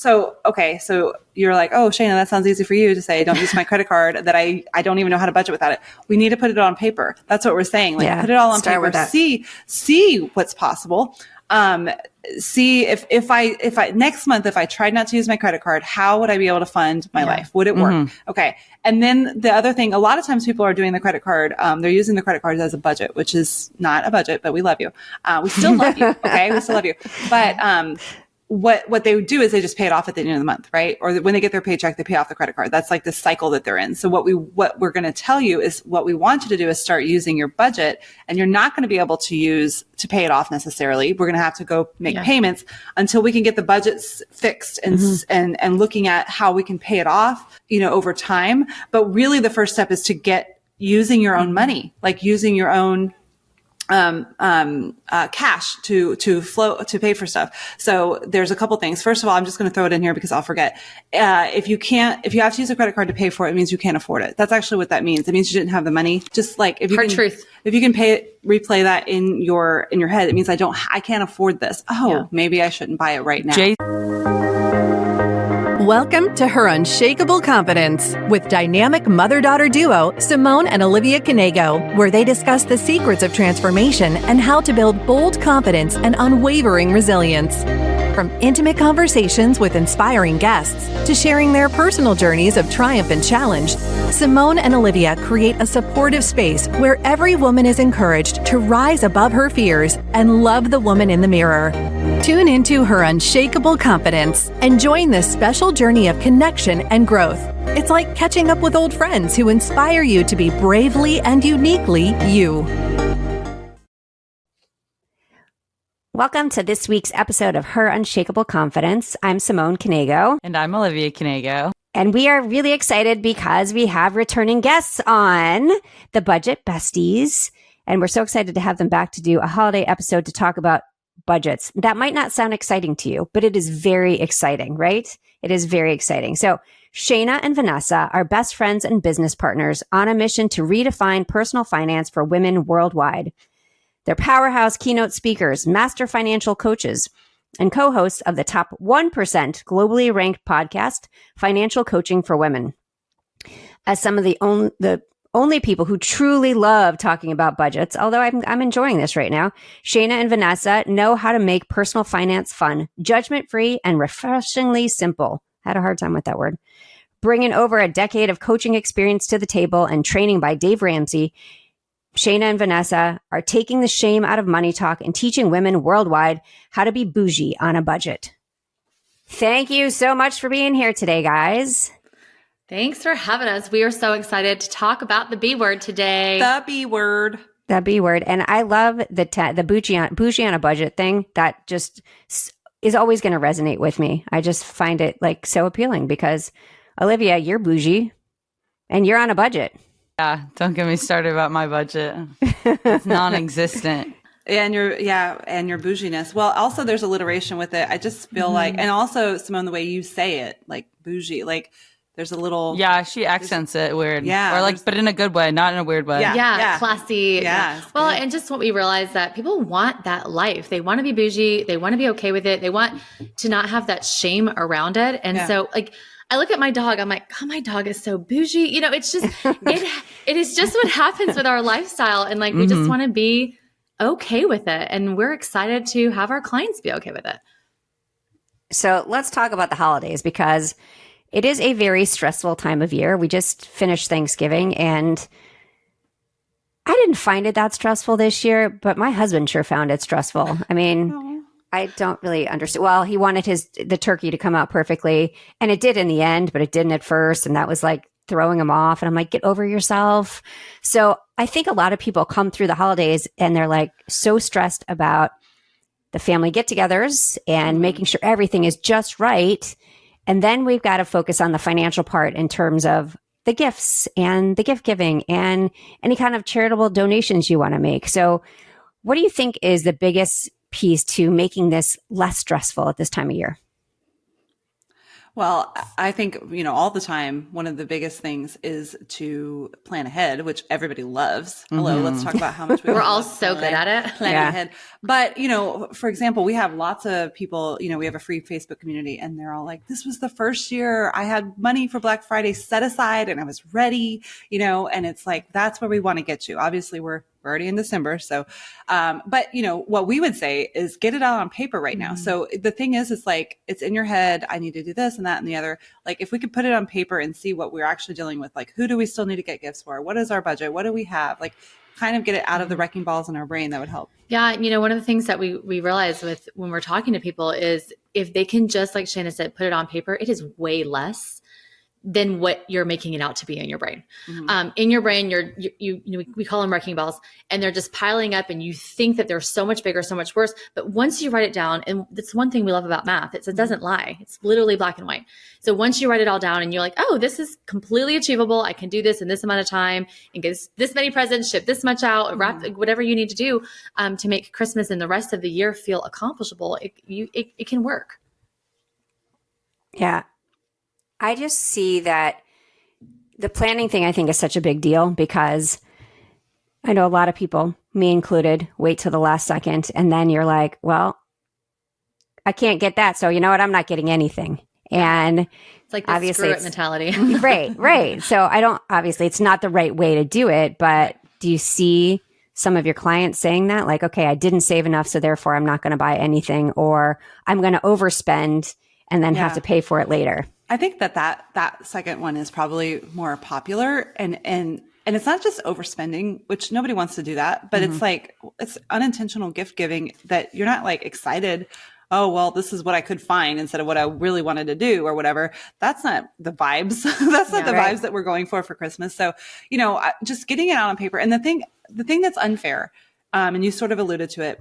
Okay. So you're like, oh, Shana, that sounds easy for you to say, don't use my credit card that I don't even know how to budget without it. We need to put it on paper. That's what we're saying. Like put it all on paper, see what's possible. See if I next month, if I tried not to use my credit card, how would I be able to fund my life? Would it work? Okay. And then the other thing, a lot of times people are doing the credit card. They're using the credit cards as a budget, which is not a budget, but we love you. We still love you. Okay. We still love you. But, what they would do is they just pay it off at the end of the month, right? Or when they get their paycheck, they pay off the credit card. That's like the cycle that they're in. So what we're going to tell you is what we want you to do is start using your budget, and you're not going to be able to pay it off necessarily. We're going to have to go make payments until we can get the budgets fixed and looking at how we can pay it off, over time. But really the first step is to get using your own money, like using your own cash to pay for stuff. So there's a couple things. First of all, I'm just going to throw it in here because I'll forget. If you have to use a credit card to pay for it, it means you can't afford it. That's actually what that means. It means you didn't have the money. Just like if you can pay it, replay that in your head, it means I can't afford this. Maybe I shouldn't buy it right now. Welcome to Her Unshakeable Confidence with dynamic mother-daughter duo Simone and Olivia Knego, where they discuss the secrets of transformation and how to build bold confidence and unwavering resilience. From intimate conversations with inspiring guests to sharing their personal journeys of triumph and challenge, Simone and Olivia create a supportive space where every woman is encouraged to rise above her fears and love the woman in the mirror. Tune into Her Unshakeable Confidence and join this special journey of connection and growth. It's like catching up with old friends who inspire you to be bravely and uniquely you. Welcome to this week's episode of Her Unshakeable Confidence. I'm Simone Knego. And I'm Olivia Knego. And we are really excited because we have returning guests on the Budget Besties. And we're so excited to have them back to do a holiday episode to talk about budgets. That might not sound exciting to you, but it is very exciting, right? It is very exciting. So Shana and Vanessa are best friends and business partners on a mission to redefine personal finance for women worldwide. They're powerhouse keynote speakers, master financial coaches, and co-hosts of the top 1% globally ranked podcast, Financial Coaching for Women. As some of the only people who truly love talking about budgets, although I'm enjoying this right now, Shana and Vanessa know how to make personal finance fun, judgment-free, and refreshingly simple. Had a hard time with that word. Bringing over a decade of coaching experience to the table and training by Dave Ramsey, Shana and Vanessa are taking the shame out of money talk and teaching women worldwide how to be bougie on a budget. Thank you so much for being here today, guys. Thanks for having us. We are so excited to talk about the B word today. The B word. The B word. And I love the bougie on a budget thing. That just is always going to resonate with me. I just find it like so appealing because Olivia, you're bougie and you're on a budget. Yeah, don't get me started about my budget. It's non-existent. And your bouginess. Well, also there's alliteration with it. I just feel like, and also Simone, the way you say it, like bougie, like there's a little. Yeah, she accents it weird. Yeah. Or like, but in a good way, not in a weird way. Yeah. Classy. Yeah. Well, and just what we realize that people want that life. They want to be bougie. They want to be okay with it. They want to not have that shame around it. And so like, I look at my dog, I'm like, oh, my dog is so bougie. It's just, it is just what happens with our lifestyle. And like, we just want to be okay with it. And we're excited to have our clients be okay with it. So let's talk about the holidays because it is a very stressful time of year. We just finished Thanksgiving and I didn't find it that stressful this year, but my husband sure found it stressful. I mean, I don't really understand. Well, he wanted the turkey to come out perfectly and it did in the end, but it didn't at first. And that was like throwing him off. And I'm like, get over yourself. So I think a lot of people come through the holidays and they're like so stressed about the family get-togethers and making sure everything is just right. And then we've got to focus on the financial part in terms of the gifts and the gift giving and any kind of charitable donations you want to make. So what do you think is the biggest piece to making this less stressful at this time of year? Well, I think, all the time, one of the biggest things is to plan ahead, which everybody loves. Hello, let's talk about how much we're all so good at it. Planning ahead. But, for example, we have lots of people, we have a free Facebook community and they're all like, this was the first year I had money for Black Friday set aside and I was ready, and it's like, that's where we want to get to. Obviously, we're already in December. So, but what we would say is get it out on paper right now. So the thing is, it's like, it's in your head. I need to do this and that and the other. Like if we could put it on paper and see what we're actually dealing with, like who do we still need to get gifts for? What is our budget? What do we have? Like kind of get it out of the wrecking balls in our brain. That would help. Yeah. One of the things that we realize with when we're talking to people is if they can just, like Shana said, put it on paper, it is way less than what you're making it out to be in your brain. In your brain, we call them wrecking balls, and they're just piling up and you think that they're so much bigger, so much worse. But once you write it down, and that's one thing we love about math, it doesn't lie. It's literally black and white. So once you write it all down and you're like, oh, this is completely achievable. I can do this in this amount of time and get this many presents, ship this much out, wrap whatever you need to do to make Christmas and the rest of the year feel accomplishable. It can work. Yeah. I just see that the planning thing, I think, is such a big deal because I know a lot of people, me included, wait till the last second. And then you're like, well, I can't get that. So you know what? I'm not getting anything. And it's like the screw it mentality. Right. So obviously it's not the right way to do it, but do you see some of your clients saying that? Like, okay, I didn't save enough, so therefore I'm not going to buy anything, or I'm going to overspend and then have to pay for it later. I think that second one is probably more popular and it's not just overspending, which nobody wants to do that, but it's like, it's unintentional gift giving that you're not like excited. Oh, well, this is what I could find instead of what I really wanted to do or whatever. That's not the vibes. That's not the vibes that we're going for Christmas. So, just getting it out on paper. And the thing that's unfair, and you sort of alluded to it,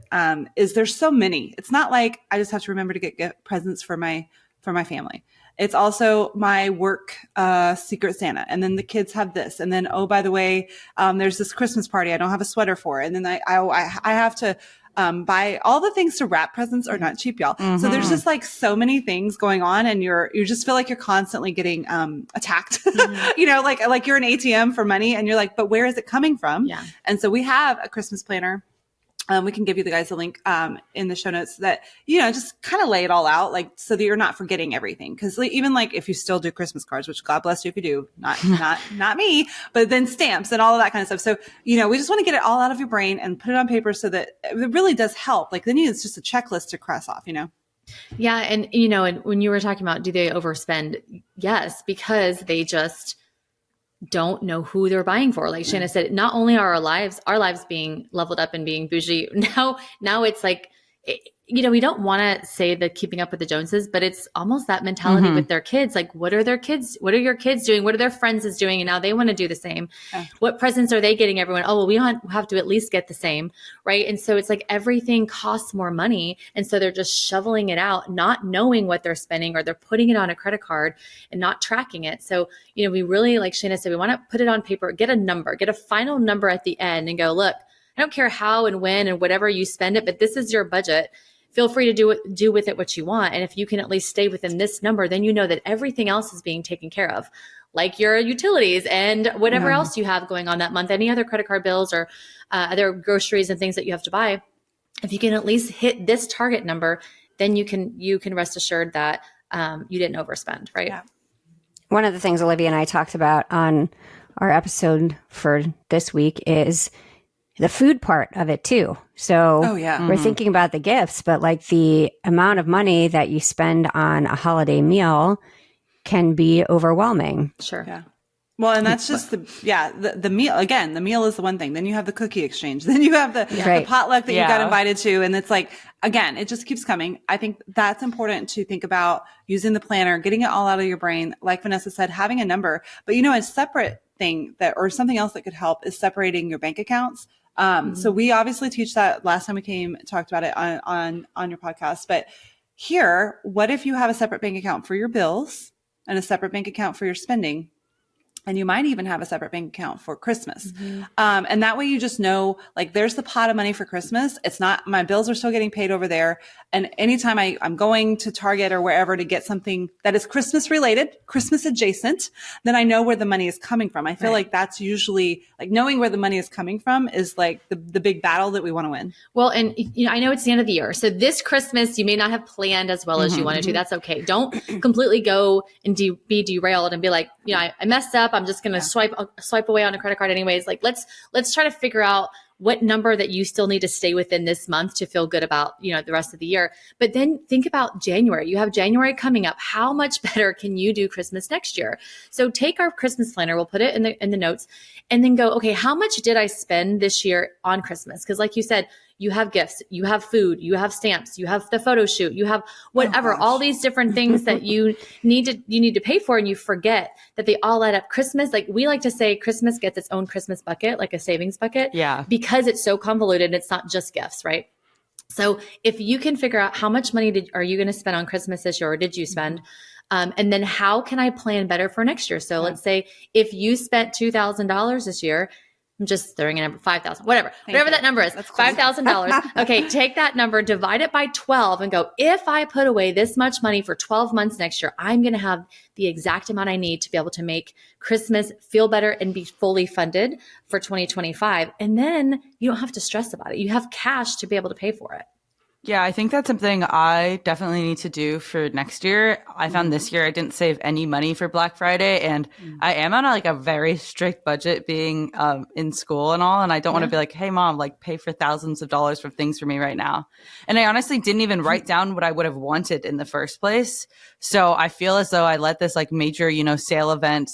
is there's so many. It's not like I just have to remember to get presents for my family. It's also my work Secret Santa. And then the kids have this. And then, oh, by the way, there's this Christmas party I don't have a sweater for. And then I have to buy all the things to wrap presents are not cheap, y'all. So there's just like so many things going on and you just feel like you're constantly getting attacked, like you're an ATM for money and you're like, but where is it coming from? Yeah. And so we have a Christmas planner. We can give you guys a link in the show notes that, just kind of lay it all out, like so that you're not forgetting everything. Because even like if you still do Christmas cards, which God bless you if you do, not me, but then stamps and all of that kind of stuff. So, we just want to get it all out of your brain and put it on paper so that it really does help. Like then it's just a checklist to cross off, Yeah. And, and when you were talking about, do they overspend? Yes, because they just don't know who they're buying for. Like Shana said, not only are our lives being leveled up and being bougie, now it's like, we don't want to say the keeping up with the Joneses, but it's almost that mentality with their kids. Like, what are your kids doing? What are their friends doing? And now they want to do the same. What presents are they getting everyone? Oh, well, we have to at least get the same. Right. And so it's like everything costs more money. And so they're just shoveling it out, not knowing what they're spending, or they're putting it on a credit card and not tracking it. So, we really, like Shana said, we want to put it on paper, get a number, get a final number at the end and go, look, I don't care how and when and whatever you spend it, but this is your budget. Feel free to do with it what you want. And if you can at least stay within this number, then you know that everything else is being taken care of, like your utilities and whatever else you have going on that month, any other credit card bills or other groceries and things that you have to buy. If you can at least hit this target number, then you can rest assured that you didn't overspend, right? Yeah. One of the things Olivia and I talked about on our episode for this week is the food part of it too. So we're thinking about the gifts, but like the amount of money that you spend on a holiday meal can be overwhelming. Sure. Yeah. Well, and that's just the meal. Again, the meal is the one thing. Then you have the cookie exchange. Then you have the potluck that you got invited to. And it's like, again, it just keeps coming. I think that's important to think about using the planner, getting it all out of your brain. Like Vanessa said, having a number, but a separate thing or something else that could help is separating your bank accounts. So we obviously teach that. Last time we talked about it on your podcast, but here, what if you have a separate bank account for your bills and a separate bank account for your spending? And you might even have a separate bank account for Christmas. And that way you just know, like, there's the pot of money for Christmas. It's not, my bills are still getting paid over there. And anytime I'm going to Target or wherever to get something that is Christmas related, Christmas adjacent, then I know where the money is coming from. I feel like that's usually, like, knowing where the money is coming from is like the big battle that we want to win. Well, and I know it's the end of the year. So this Christmas, you may not have planned as well as you wanted to. That's okay. Don't completely go and be derailed and be like, I messed up. I'm just going to swipe away on a credit card anyways. Like, let's try to figure out what number that you still need to stay within this month to feel good about, the rest of the year. But then think about January. You have January coming up. How much better can you do Christmas next year? So take our Christmas planner. We'll put it in the notes and then go, okay, how much did I spend this year on Christmas? Because like you said, you have gifts, you have food, you have stamps, you have the photo shoot, you have whatever, all these different things that you need to pay for, and you forget that they all add up. Christmas, like we like to say, Christmas gets its own Christmas bucket, like a savings bucket, because it's so convoluted and it's not just gifts, right? So if you can figure out how much money are you going to spend on Christmas this year, or did you spend? And then how can I plan better for next year? So let's say if you spent $2,000 this year, I'm just throwing a number, 5,000, whatever that number is, $5,000. Okay. Take that number, divide it by 12 and go, if I put away this much money for 12 months next year, I'm going to have the exact amount I need to be able to make Christmas feel better and be fully funded for 2025. And then you don't have to stress about it. You have cash to be able to pay for it. Yeah, I think that's something I definitely need to do for next year. I found this year I didn't save any money for Black Friday, and I am on a very strict budget being in school and all, and I don't want to be like, hey mom, pay for thousands of dollars for things for me right now. And I honestly didn't even write down what I would have wanted in the first place. So I feel as though I let this major, sale event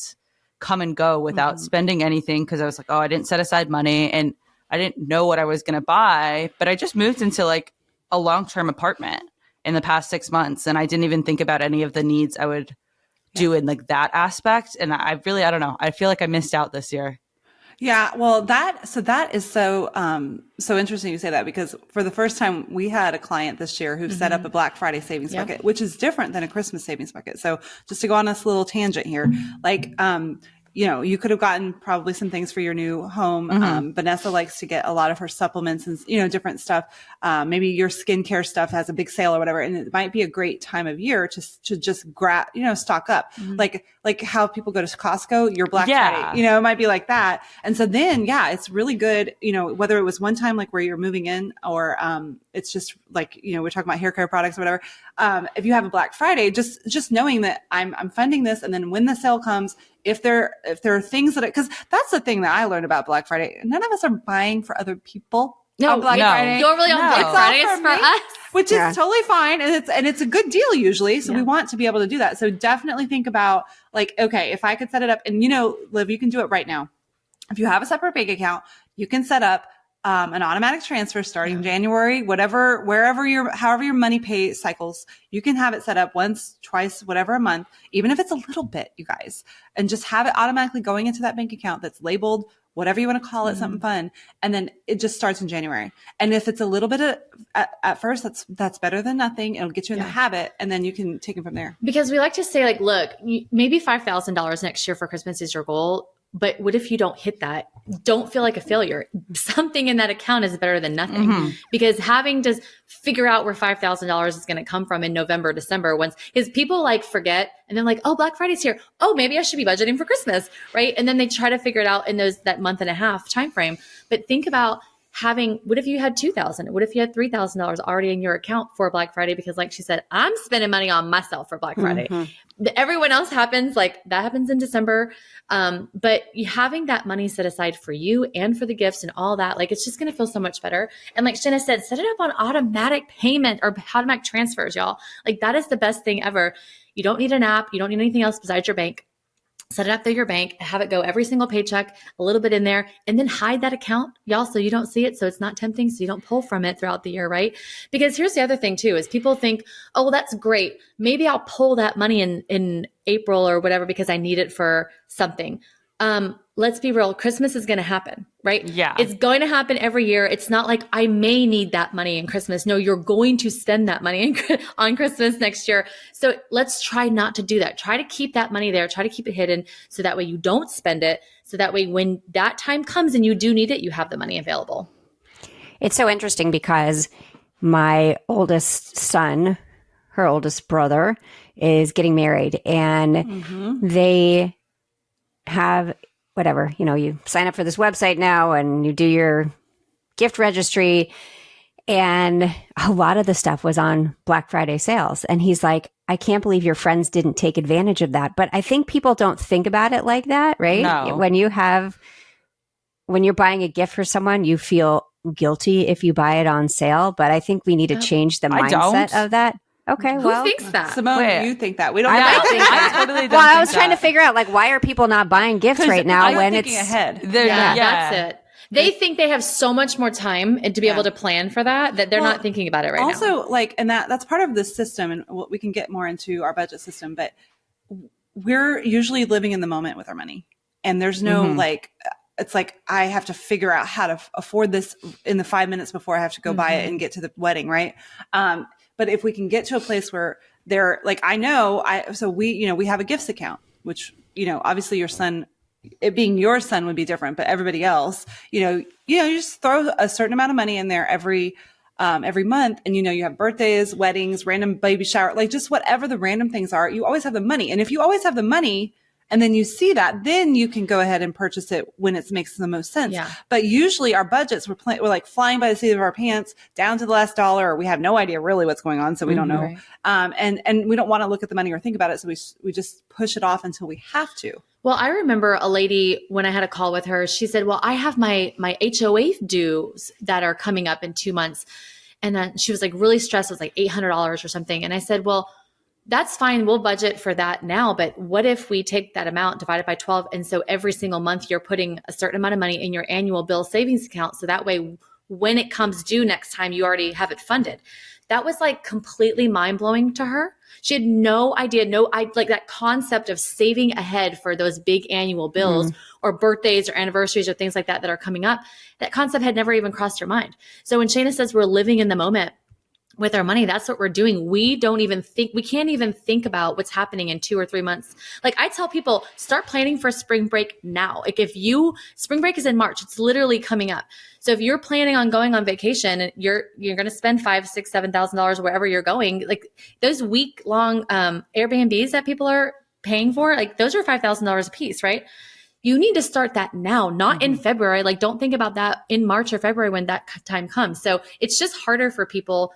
come and go without spending anything, because I was like, oh, I didn't set aside money and I didn't know what I was going to buy, but I just moved into a long-term apartment in the past 6 months. And I didn't even think about any of the needs I would do in that aspect. And I don't know. I feel like I missed out this year. Yeah. Well, that is so interesting you say that, because for the first time we had a client this year who set up a Black Friday savings bucket, which is different than a Christmas savings bucket. So just to go on this little tangent here, you could have gotten probably some things for your new home. Vanessa likes to get a lot of her supplements and, different stuff. Maybe your skincare stuff has a big sale or whatever. And it might be a great time of year to just grab, stock up, like how people go to Costco, your Black Friday, it might be like that. And so then, it's really good, whether it was one time, where you're moving in, or, it's just we're talking about hair care products or whatever. If you have a Black Friday, just knowing that I'm funding this. And then when the sale comes, if there are things because that's the thing that I learned about Black Friday. None of us are buying for other people. No, Black Friday. Normally on Black Friday is for us, which is totally fine, and it's a good deal usually. So we want to be able to do that. So definitely think about okay, if I could set it up, and Liv, you can do it right now. If you have a separate bank account, you can set up an automatic transfer starting January, however your money pay cycles, you can have it set up once, twice, whatever a month, even if it's a little bit, you guys, and just have it automatically going into that bank account that's labeled whatever you want to call it, something fun. And then it just starts in January. And if it's a little bit at first, that's better than nothing. It'll get you in the habit, and then you can take it from there. Because we like to say look, maybe $5,000 next year for Christmas is your goal. But what if you don't hit that? Don't feel like a failure. Something in that account is better than nothing, because having to figure out where $5,000 is going to come from in November, December, because people forget, and then oh, Black Friday's here. Oh, maybe I should be budgeting for Christmas, right? And then they try to figure it out in that month and a half time frame. But think about what if you had $2,000? What if you had $3,000 already in your account for Black Friday? Because like she said, I'm spending money on myself for Black Friday. Everyone else happens, that happens in December. But having that money set aside for you and for the gifts and all that, it's just going to feel so much better. And like Shana said, set it up on automatic payment or automatic transfers, y'all. That is the best thing ever. You don't need an app. You don't need anything else besides your bank. Set it up through your bank, have it go every single paycheck, a little bit in there, and then hide that account, y'all, so you don't see it, so it's not tempting, so you don't pull from it throughout the year, right? Because here's the other thing too, is people think, oh, well, that's great. Maybe I'll pull that money in April or whatever because I need it for something. let's be real, Christmas is going to happen, right? Yeah. It's going to happen every year. It's not like I may need that money in Christmas. No, you're going to spend that money on Christmas next year. So let's try not to do that. Try to keep that money there. Try to keep it hidden so that way you don't spend it. So that way when that time comes and you do need it, you have the money available. It's so interesting because my oldest son, her oldest brother, is getting married, and they have whatever, you sign up for this website now and you do your gift registry, and a lot of the stuff was on Black Friday sales. And he's like, I can't believe your friends didn't take advantage of that. But I think people don't think about it like that, right? No. When you're buying a gift for someone, you feel guilty if you buy it on sale. But I think we need to change the mindset of that. Okay, Who thinks that? Simone, you think that? We don't. I think that. I totally don't. Well, I was trying to figure out why are people not buying gifts right now when it's ahead? That's it. They think they have so much more time and to be able to plan for that they're not thinking about it right now. Also, and that's part of the system, and we can get more into our budget system, but we're usually living in the moment with our money, and there's no it's like I have to figure out how to afford this in the 5 minutes before I have to go buy it and get to the wedding, right? But if we can get to a place where they're we have a gifts account, which, obviously your son, it being your son would be different, but everybody else, you just throw a certain amount of money in there every month. And, you have birthdays, weddings, random baby shower, just whatever the random things are, you always have the money. And if you always have the money, and then you see that, then you can go ahead and purchase it when it makes the most sense. Yeah. But usually our budgets, we're like flying by the seat of our pants down to the last dollar, or we have no idea really what's going on. So we don't know. Right. And we don't want to look at the money or think about it. So we just push it off until we have to. Well, I remember a lady when I had a call with her, she said, well, I have my HOA dues that are coming up in 2 months. And then she was really stressed. It was like $800 or something. And I said, well, that's fine. We'll budget for that now. But what if we take that amount, divide it by 12? And so every single month you're putting a certain amount of money in your annual bill savings account. So that way, when it comes due next time, you already have it funded. That was completely mind blowing to her. She had no idea, that concept of saving ahead for those big annual bills or birthdays or anniversaries or things like that are coming up. That concept had never even crossed her mind. So when Shana says we're living in the moment with our money, that's what we're doing. We can't even think about what's happening in 2 or 3 months. I tell people, start planning for spring break now. Spring break is in March. It's literally coming up. So if you're planning on going on vacation, you're going to spend $5,000, $6,000, $7,000 wherever you're going. Those week-long Airbnbs that people are paying for, those are $5,000 a piece, right? You need to start that now, not in February. Don't think about that in March or February when that time comes. So it's just harder for people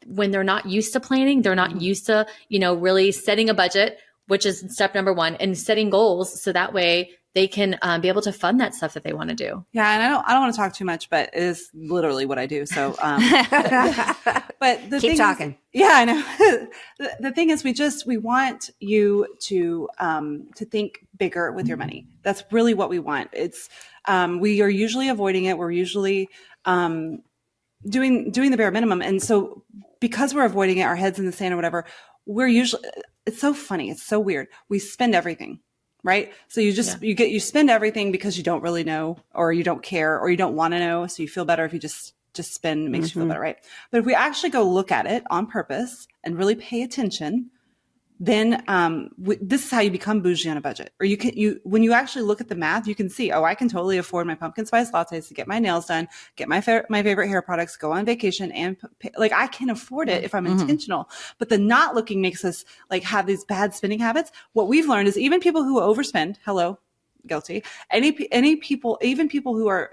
when they're not used to planning, they're not used to, really setting a budget, which is step number 1, and setting goals. So that way they can be able to fund that stuff that they want to do. Yeah. And I don't want to talk too much, but it is literally what I do. So, but the keep talking. I know. The thing is, we want you to think bigger with your money. That's really what we want. It's, we are usually avoiding it. We're usually, doing the bare minimum. And so because we're avoiding it, our heads in the sand or whatever, it's so funny. It's so weird. We spend everything, right? So you spend everything because you don't really know, or you don't care, or you don't want to know. So you feel better if you just spend, it makes you feel better, right? But if we actually go look at it on purpose and really pay attention, then this is how you become bougie on a budget. Or when you actually look at the math, you can see, I can totally afford my pumpkin spice lattes to get my nails done, get my favorite hair products, go on vacation, and I can afford it if I'm intentional. But the not looking makes us have these bad spending habits. What we've learned is even people who overspend, hello, guilty. Any people, even people who are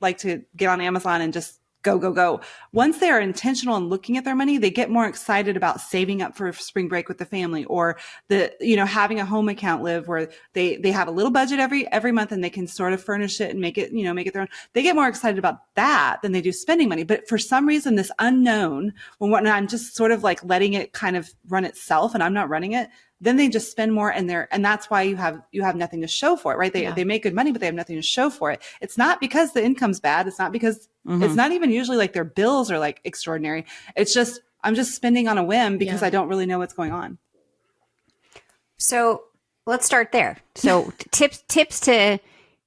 like to get on Amazon and just go. Once they are intentional in looking at their money, they get more excited about saving up for spring break with the family, or having a home account live where they have a little budget every month and they can sort of furnish it and make it their own. They get more excited about that than they do spending money. But for some reason, this unknown, when I'm just sort of letting it kind of run itself and I'm not running it, then they just spend more, and that's why you have nothing to show for it, right? They make good money, but they have nothing to show for it. It's not because the income's bad. It's not because it's not even usually their bills are extraordinary. It's just, I'm just spending on a whim because I don't really know what's going on. So let's start there. So tips to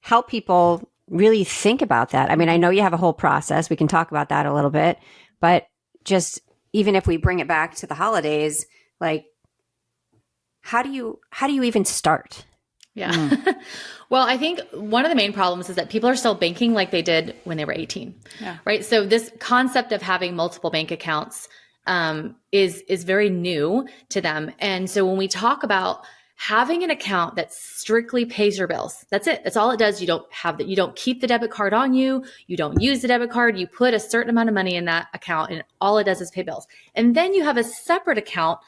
help people really think about that. I mean, I know you have a whole process. We can talk about that a little bit, but just even if we bring it back to the holidays, like, how do you even start? Yeah. Well, I think one of the main problems is that people are still banking like they did when they were 18, right? So this concept of having multiple bank accounts is very new to them. And so when we talk about having an account that strictly pays your bills, that's it. That's all it does. You don't keep the debit card on you. You don't use the debit card. You put a certain amount of money in that account and all it does is pay bills. And then you have a separate account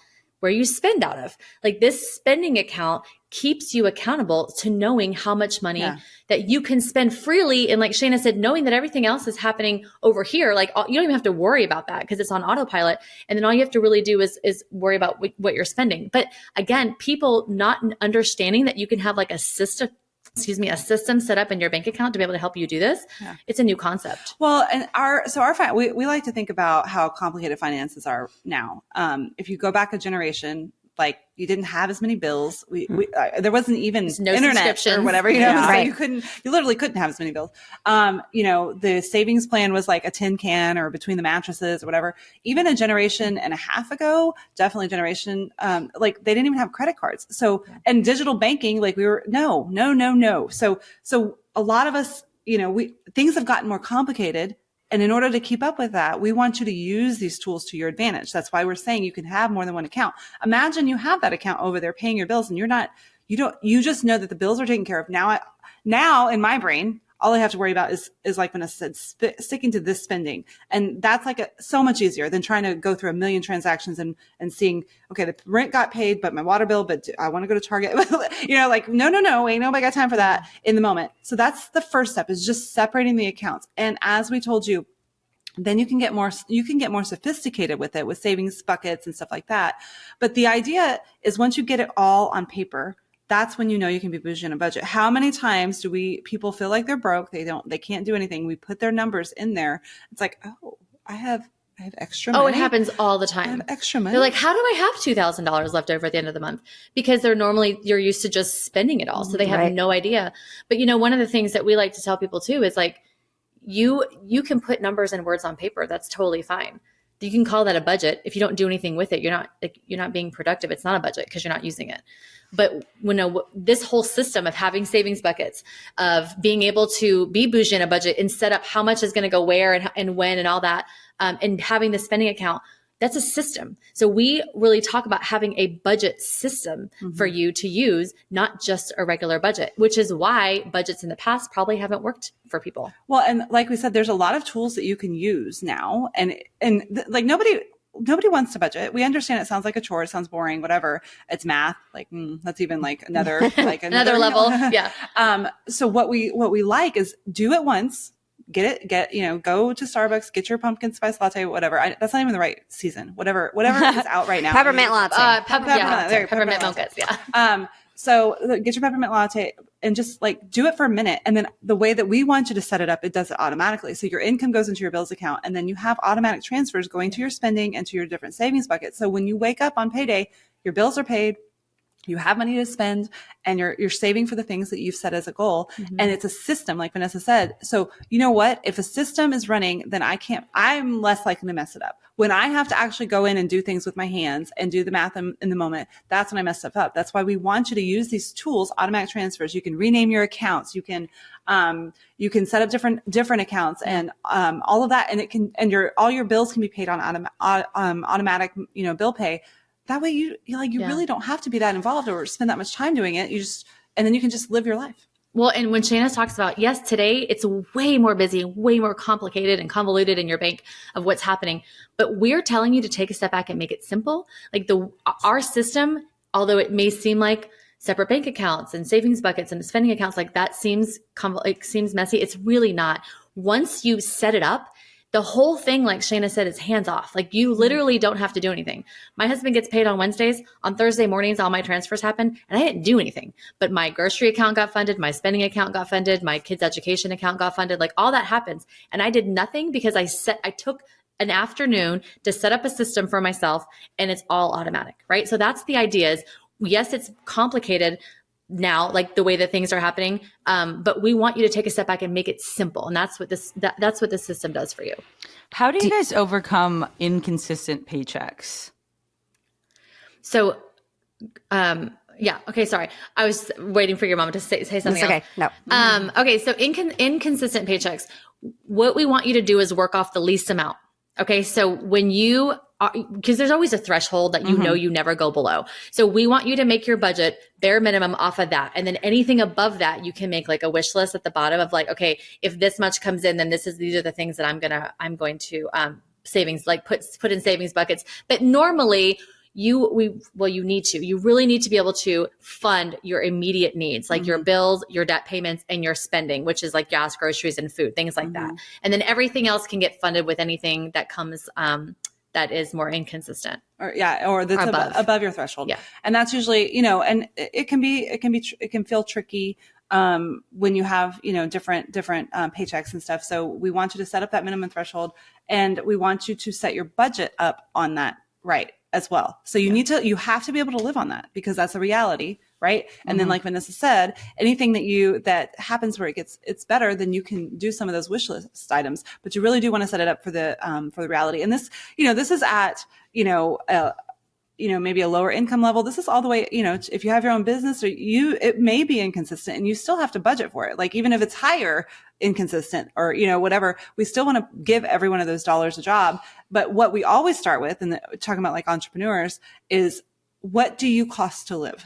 where you spend out of. Like, this spending account keeps you accountable to knowing how much money that you can spend freely. And like Shana said, knowing that everything else is happening over here, like you don't even have to worry about that because it's on autopilot. And then all you have to really do is worry about what you're spending. But again, people not understanding that you can have like a system set up in your bank account to be able to help you do this. Yeah. It's a new concept. Well, and we like to think about how complicated finances are now. If you go back a generation, like, you didn't have as many bills. There wasn't even internet or whatever, so right. You literally couldn't have as many bills. The savings plan was like a tin can or between the mattresses or whatever. Even a generation and a half ago, definitely a generation, like, they didn't even have credit cards. So, and digital banking, like, no. So a lot of us, things have gotten more complicated. And in order to keep up with that, we want you to use these tools to your advantage. That's why we're saying you can have more than one account. Imagine you have that account over there paying your bills and you just know that the bills are taken care of. Now in my brain, all I have to worry about is like Vanessa said, sticking to this spending. And that's like so much easier than trying to go through a million transactions and seeing, okay, the rent got paid, but my water bill, but I want to go to Target. No, ain't nobody got time for that in the moment. So that's the first step, is just separating the accounts. And as we told you, then you can get more sophisticated with it, with savings buckets and stuff like that. But the idea is, once you get it all on paper, that's when you know you can be bougie on a budget. How many times do people feel like they're broke? They can't do anything. We put their numbers in there. It's like, oh, I have extra money. Oh, it happens all the time. I have extra money. They're like, how do I have $2,000 left over at the end of the month? Because you're used to just spending it all. So they have no idea. But one of the things that we like to tell people too is, like, you can put numbers and words on paper. That's totally fine. You can call that a budget. If you don't do anything with it, you're not being productive. It's not a budget because you're not using it. But this whole system of having savings buckets, of being able to be bougie in a budget and set up how much is going to go where and when and all that, and having the spending account, that's a system. So we really talk about having a budget system for you to use, not just a regular budget, which is why budgets in the past probably haven't worked for people. Well, and like we said, there's a lot of tools that you can use now, and like nobody wants to budget. We understand it sounds like a chore. It sounds boring, whatever. It's math. Like, that's even like another level. Yeah. So what we like is do it once, go to Starbucks, get your pumpkin spice latte, whatever. That's not even the right season. Whatever is out right now. Peppermint latte. Peppermint mochas. Yeah. So get your peppermint latte and just like do it for a minute. And then the way that we want you to set it up, it does it automatically. So your income goes into your bills account, and then you have automatic transfers going to your spending and to your different savings buckets. So when you wake up on payday, your bills are paid, you have money to spend, and you're saving for the things that you've set as a goal. And it's a system, like Vanessa said. So you know what? If a system is running, then I'm less likely to mess it up. When I have to actually go in and do things with my hands and do the math in the moment, that's when I mess stuff up. That's why we want you to use these tools, automatic transfers. You can rename your accounts. You can set up different accounts and all of that. And all your bills can be paid on automatic, bill pay. That way you really don't have to be that involved or spend that much time doing it. And then you can just live your life. Well, and when Shana talks about, yes, today it's way more busy, way more complicated and convoluted in your bank of what's happening. But we're telling you to take a step back and make it simple. Like our system, although it may seem like separate bank accounts and savings buckets and spending accounts, like that seems messy. It's really not. Once you set it up, the whole thing, like Shana said, is hands off. Like you literally don't have to do anything. My husband gets paid on Wednesdays. On Thursday mornings, all my transfers happen, and I didn't do anything. But my grocery account got funded, my spending account got funded, my kids' education account got funded. Like all that happens. And I did nothing because I took an afternoon to set up a system for myself, and it's all automatic, right? So that's the idea is, yes, it's complicated, now, like the way that things are happening. But we want you to take a step back and make it simple. And that's what that's what the system does for you. How do you guys overcome inconsistent paychecks? So, yeah. Okay. Sorry. I was waiting for your mom to say something else. Okay. No. Okay. So inconsistent paychecks, what we want you to do is work off the least amount. Okay. So when you are, because there's always a threshold that you know you never go below. So we want you to make your budget bare minimum off of that. And then anything above that, you can make like a wish list at the bottom of like, okay, if this much comes in, then these are the things that I'm going to savings, like put in savings buckets. But normally you really need to be able to fund your immediate needs, like your bills, your debt payments, and your spending, which is like gas, groceries, and food, things like that. And then everything else can get funded with anything that comes, that is more inconsistent or that's above your threshold. Yeah. And that's usually, and it can feel tricky when you have, different paychecks and stuff. So we want you to set up that minimum threshold, and we want you to set your budget up on that, right, as well. So you have to be able to live on that, because that's a reality, right? And then like Vanessa said, anything that happens where it's better, then you can do some of those wish list items, but you really do want to set it up for the reality. And this, this is at, maybe a lower income level. This is all the way, if you have your own business, it may be inconsistent and you still have to budget for it. Like even if it's higher inconsistent or, whatever, we still want to give every one of those dollars a job. But what we always start with, and talking about like entrepreneurs, is what do you cost to live?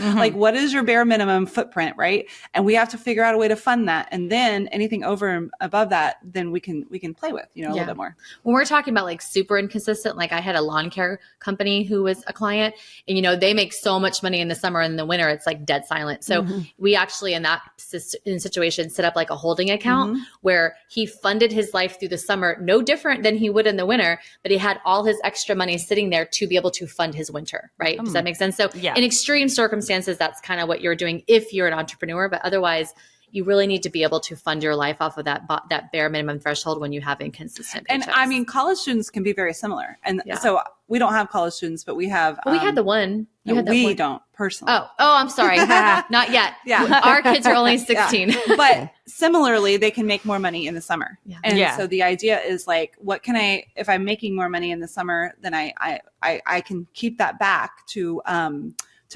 Like, what is your bare minimum footprint, right? And we have to figure out a way to fund that. And then anything over and above that, then we can play with, a little bit more. When we're talking about like super inconsistent, like I had a lawn care company who was a client, and, they make so much money in the summer, and in the winter, it's like dead silent. So we actually in that situation set up like a holding account where he funded his life through the summer, no different than he would in the winter, but he had all his extra money sitting there to be able to fund his winter, right? Does that make sense? So in extreme circumstances, that's kind of what you're doing if you're an entrepreneur, but otherwise you really need to be able to fund your life off of that bare minimum threshold when you have inconsistent paychecks. And I mean, college students can be very similar. And so we don't have college students, but we have, we had the one. We don't personally. Oh, I'm sorry. Not yet. Yeah. Our kids are only 16. But similarly, they can make more money in the summer. Yeah. And so the idea is like, if I'm making more money in the summer, then I can keep that back to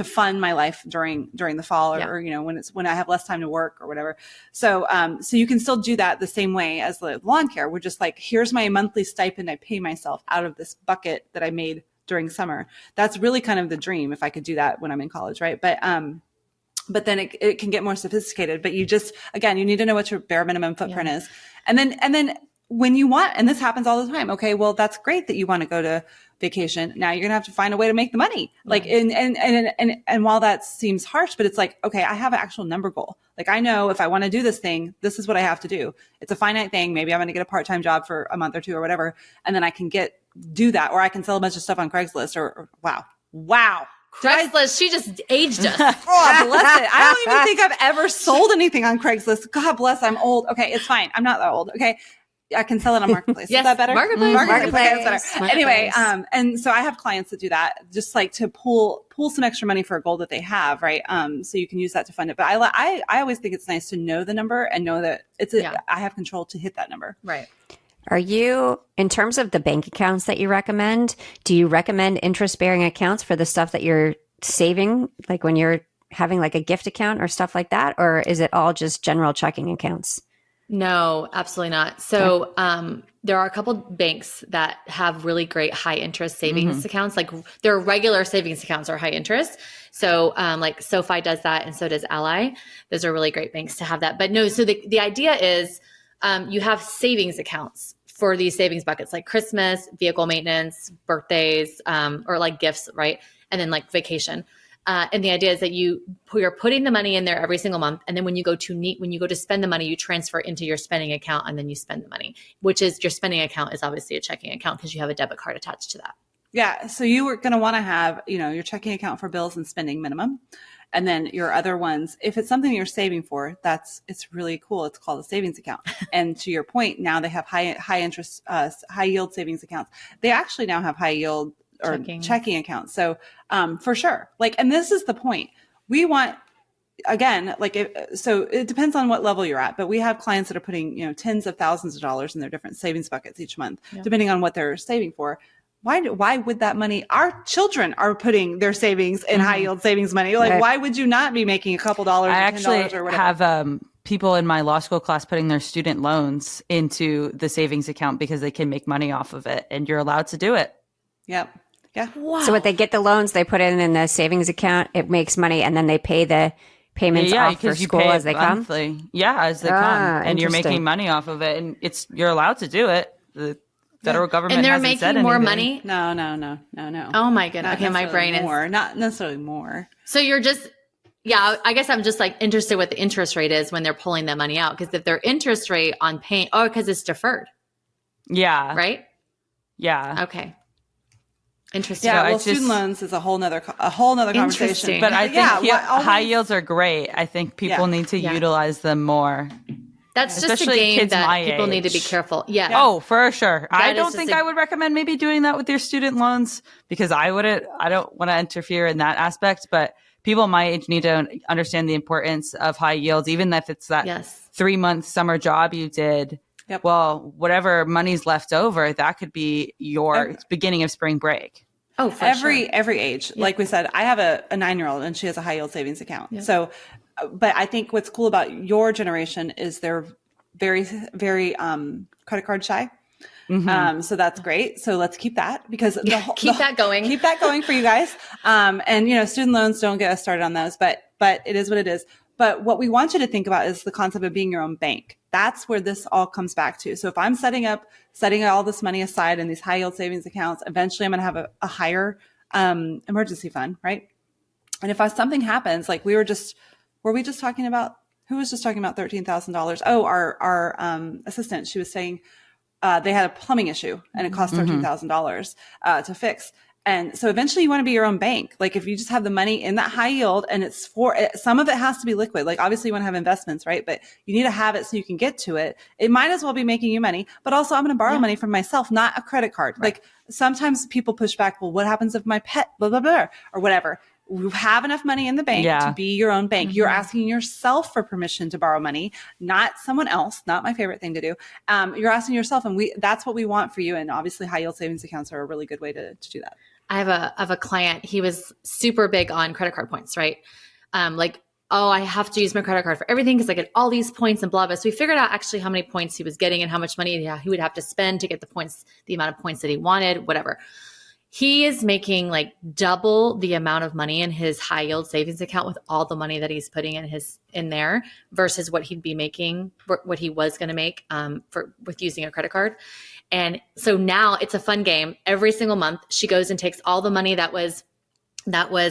fund my life during the fall or when I have less time to work or whatever. So you can still do that the same way as the lawn care. We're just like, here's my monthly stipend. I pay myself out of this bucket that I made during summer. That's really kind of the dream if I could do that when I'm in college. Right. But then it can get more sophisticated, but you need to know what your bare minimum footprint is. And then when you want, and this happens all the time. Okay. Well, that's great that you want to go to vacation. Now you're going to have to find a way to make the money. Like, and while that seems harsh, but it's like, okay, I have an actual number goal. Like I know if I want to do this thing, this is what I have to do. It's a finite thing. Maybe I'm going to get a part-time job for a month or two or whatever. And then I can do that, or I can sell a bunch of stuff on Craigslist or wow. Craigslist, she just aged us. Oh, bless it. I don't even think I've ever sold anything on Craigslist. God bless, I'm old. Okay, it's fine. I'm not that old. Okay. I can sell it on Marketplace. Yes, is that better? Marketplace. Okay, that's better. Anyway, and so I have clients that do that, just like to pull some extra money for a goal that they have, right? So you can use that to fund it. But I always think it's nice to know the number and know that I have control to hit that number. Right. Are you, in terms of the bank accounts that you recommend, do you recommend interest-bearing accounts for the stuff that you're saving, like when you're having like a gift account or stuff like that? Or is it all just general checking accounts? No, absolutely not. So there are a couple banks that have really great high interest savings accounts. Like their regular savings accounts are high interest. So like SoFi does that, and so does Ally. Those are really great banks to have that. But no, so the idea is you have savings accounts for these savings buckets, like Christmas, vehicle maintenance, birthdays, or like gifts, right? And then like vacation. And the idea is that you're putting the money in there every single month. And then when you go to spend the money, you transfer into your spending account, and then you spend the money, which is your spending account is obviously a checking account because you have a debit card attached to that. Yeah. So you were going to want to have, your checking account for bills and spending minimum. And then your other ones, if it's something you're saving for, it's really cool. It's called a savings account. And to your point, now they have high interest, high yield savings accounts. They actually now have high yield or checking accounts. So, for sure. Like, and this is the point. We want again, like so it depends on what level you're at, but we have clients that are putting, tens of thousands of dollars in their different savings buckets each month, depending on what they're saving for. Why would that money, our children are putting their savings in high yield savings money. Like, why would you not be making a couple dollars or $10 or whatever? I actually have people in my law school class putting their student loans into the savings account because they can make money off of it, and you're allowed to do it. Yep. Yeah. Wow. So what they get the loans, they put it in the savings account, it makes money, and then they pay the payments off for school as they monthly. come? Yeah, as they come. And you're making money off of it, and you're allowed to do it. The federal government and they're hasn't making said more anything. money. No. Oh my goodness. Okay, my brain more, is not necessarily more. So you're just, I guess I'm just like interested what the interest rate is when they're pulling that money out. Because if their interest rate on paying, because it's deferred. Yeah. Right? Yeah. Okay. Interesting. Yeah, well, student loans is a whole nother conversation. But I think high yields are great. I think people need to utilize them more. That's just a game that people need to be careful. Yeah. Oh, for sure. I don't think I would recommend maybe doing that with your student loans because I don't want to interfere in that aspect, but people my age need to understand the importance of high yields, even if it's that 3-month summer job you did. Yep. Well, whatever money's left over, that could be your beginning of spring break. Oh, for every age. Yeah. Like we said, I have a 9-year-old and she has a high yield savings account. Yeah. So, but I think what's cool about your generation is they're very, very credit card shy. Mm-hmm. So that's great. So let's keep that because keep that going. Keep that going for you guys. And student loans, don't get us started on those, but it is what it is. But what we want you to think about is the concept of being your own bank. That's where this all comes back to. So if I'm setting all this money aside in these high yield savings accounts, eventually I'm going to have a higher emergency fund, right? And if something happens, like were we just talking about, who was just talking about $13,000? Oh, our assistant, she was saying they had a plumbing issue and it cost $13,000 to fix. And so eventually you want to be your own bank. Like if you just have the money in that high yield and it's some of it has to be liquid. Like obviously you want to have investments, right? But you need to have it so you can get to it. It might as well be making you money, but also I'm going to borrow money from myself, not a credit card. Right. Like sometimes people push back. Well, what happens if my pet, blah, blah, blah, or whatever. You have enough money in the bank to be your own bank. Mm-hmm. You're asking yourself for permission to borrow money, not someone else, not my favorite thing to do. You're asking yourself, and that's what we want for you. And obviously high yield savings accounts are a really good way to do that. I have a client, he was super big on credit card points, right? I have to use my credit card for everything because I get all these points and blah, blah. So we figured out actually how many points he was getting and how much money he would have to spend to get the amount of points that he wanted, whatever. He is making like double the amount of money in his high yield savings account with all the money that he's putting in there versus what he'd be making, what he was going to make with using a credit card. And so now it's a fun game. Every single month she goes and takes all the money that was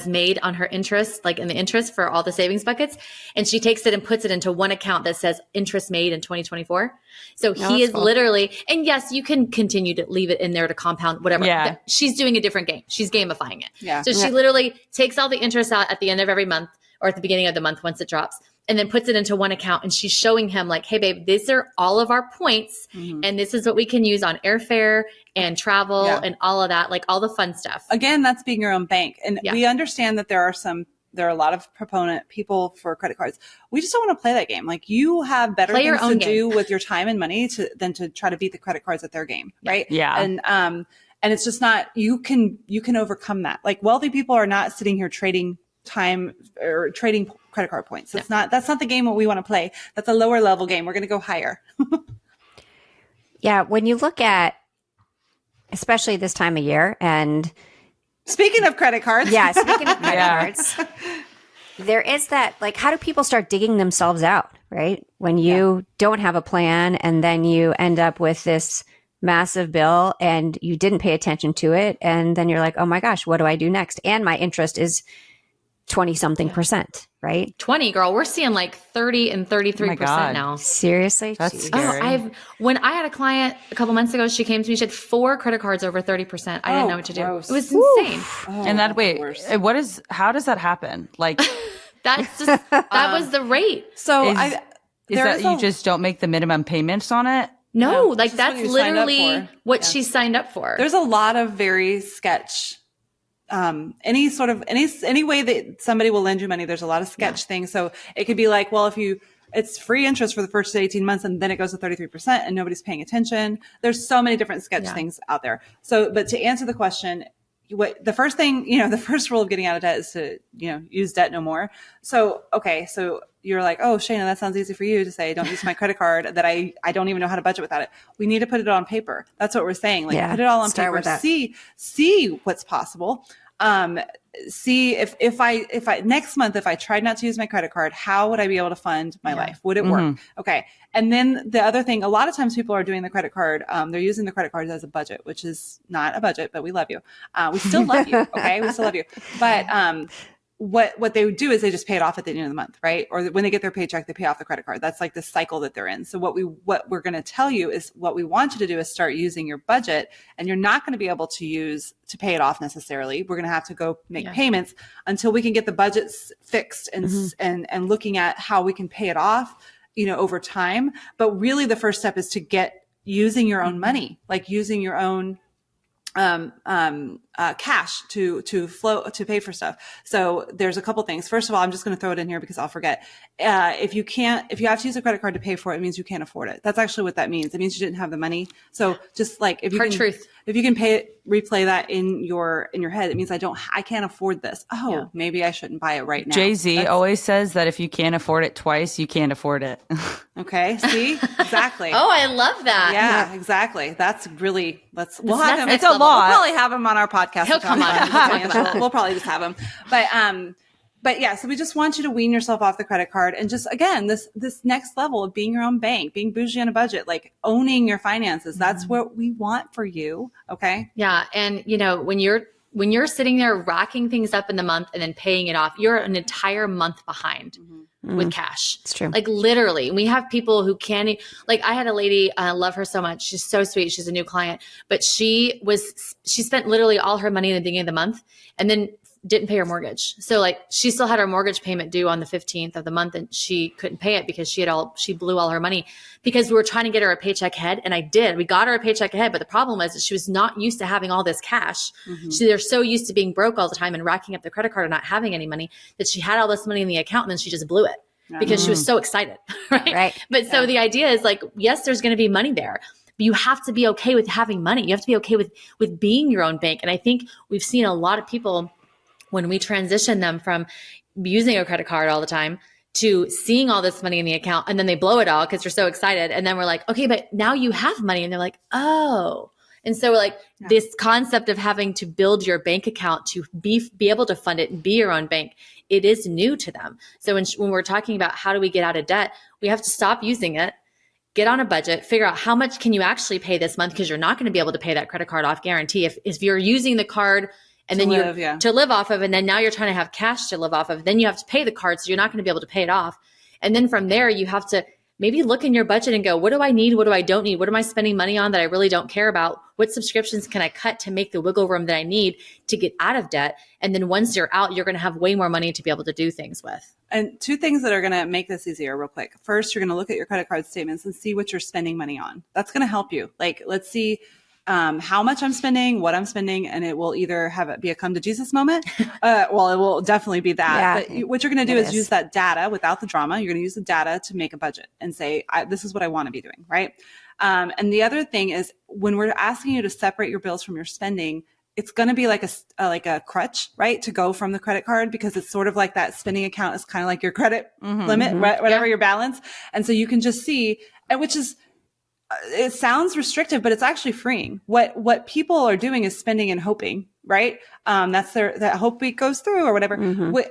made on her interest, like in the interest for all the savings buckets. And she takes it and puts it into one account that says interest made in 2024. So he is cool. Literally, and yes, you can continue to leave it in there to compound, whatever. Yeah. She's doing a different game. She's gamifying it. Yeah. So she literally takes all the interest out at the end of every month or at the beginning of the month once it drops, and then puts it into one account. And she's showing him like, hey babe, these are all of our points. Mm-hmm. And this is what we can use on airfare and travel and all of that, like all the fun stuff. Again, that's being your own bank. And we understand that there are a lot of proponent people for credit cards. We just don't want to play that game. Like you have better things to do with your time and money than to try to beat the credit cards at their game. Right. Yeah. And it's just not, you can overcome that. Like wealthy people are not sitting here trading time or trading credit card points. That's not the game that we want to play. That's a lower level game. We're going to go higher. Yeah. When you look at, especially this time of year, and speaking of credit cards. Yeah. Speaking of credit cards, there is that, like, how do people start digging themselves out, right? When you don't have a plan and then you end up with this massive bill and you didn't pay attention to it. And then you're like, oh my gosh, what do I do next? And my interest is 20 something %, right? 20, girl. We're seeing like 30 and 33% now. Seriously? That's scary. When I had a client a couple months ago, she came to me, she had 4 credit cards over 30%. I didn't know what to do. Gross. It was insane. And how does that happen? Like, that's just, that was the rate. So is that you just don't make the minimum payments on it? No, like that's literally what she signed up for. There's a lot of very sketch any way that somebody will lend you money. There's a lot of sketch things. So it could be like, well, it's free interest for the first 18 months and then it goes to 33% and nobody's paying attention. There's so many different sketch things out there. So, but to answer the question, the first rule of getting out of debt is to, use debt no more. So, okay. So you're like, oh, Shana, that sounds easy for you to say, don't use my credit card that I don't even know how to budget without it. We need to put it on paper. That's what we're saying. Like put it all on paper. See what's possible. See if I next month, if I tried not to use my credit card, how would I be able to fund my life? Would it work? Okay. And then the other thing, a lot of times people are doing the credit card. They're using the credit cards as a budget, which is not a budget, but we love you. We still love you. Okay. We still love you. But, what they would do is they just pay it off at the end of the month, right? Or when they get their paycheck, they pay off the credit card. That's like the cycle that they're in. So what we're going to tell you is what we want you to do is start using your budget, and you're not going to be able to pay it off necessarily. We're going to have to go make payments until we can get the budgets fixed and looking at how we can pay it off, over time. But really the first step is to get using your own money, like using your own cash to pay for stuff. So there's a couple things. First of all, I'm just going to throw it in here because I'll forget. If you have to use a credit card to pay for it, it means you can't afford it. That's actually what that means. It means you didn't have the money. So just like if you can replay that in your head, it means I can't afford this. Oh, maybe I shouldn't buy it right now. Jay-Z always says that if you can't afford it twice, you can't afford it. Okay. See? Exactly. Oh, I love that. Yeah, exactly. That's really, it's a lot. We'll probably have him on our podcast. He'll come on. We'll probably just have him. But yeah, so we just want you to wean yourself off the credit card and just, again, this next level of being your own bank, being bougie on a budget, like owning your finances. That's what we want for you. Okay. Yeah. And when you're sitting there racking things up in the month and then paying it off, you're an entire month behind with cash. It's true. Like literally, we have people who can't, like I had a lady, I love her so much. She's so sweet. She's a new client, but she spent literally all her money in the beginning of the month and then didn't pay her mortgage. So like she still had her mortgage payment due on the 15th of the month and she couldn't pay it because she blew all her money because we were trying to get her a paycheck ahead. And we got her a paycheck ahead. But the problem was that she was not used to having all this cash. They're so used to being broke all the time and racking up the credit card and not having any money that she had all this money in the account and then she just blew it because she was so excited. Right. But so the idea is like, yes, there's going to be money there. But you have to be okay with having money. You have to be okay with being your own bank. And I think we've seen a lot of people when we transition them from using a credit card all the time to seeing all this money in the account and then they blow it all because they're so excited. And then we're like, okay, but now you have money. And they're like, oh. And so we're like, this concept of having to build your bank account to be able to fund it and be your own bank, it is new to them. So when we're talking about how do we get out of debt, we have to stop using it, get on a budget, figure out how much can you actually pay this month because you're not going to be able to pay that credit card off guarantee. If you're using the card and then to live off of, and then now you're trying to have cash to live off of, then you have to pay the card. So you're not going to be able to pay it off. And then from there, you have to maybe look in your budget and go, what do I need? What do I don't need? What am I spending money on that I really don't care about? What subscriptions can I cut to make the wiggle room that I need to get out of debt? And then once you're out, you're going to have way more money to be able to do things with. And two things that are going to make this easier real quick. First, you're going to look at your credit card statements and see what you're spending money on. That's going to help you. Like, let's see how much I'm spending, what I'm spending, and it will either have it be a come to Jesus moment. Well, it will definitely be that. But what you're going to do is use that data without the drama. You're going to use the data to make a budget and say, this is what I want to be doing, right? And the other thing is when we're asking you to separate your bills from your spending, it's going to be like a crutch, right? To go from the credit card because it's sort of like that spending account is kind of like your credit limit, whatever your balance. And so you can just see, which is, it sounds restrictive, but it's actually freeing. What people are doing is spending and hoping, right? That's that hope week goes through or whatever.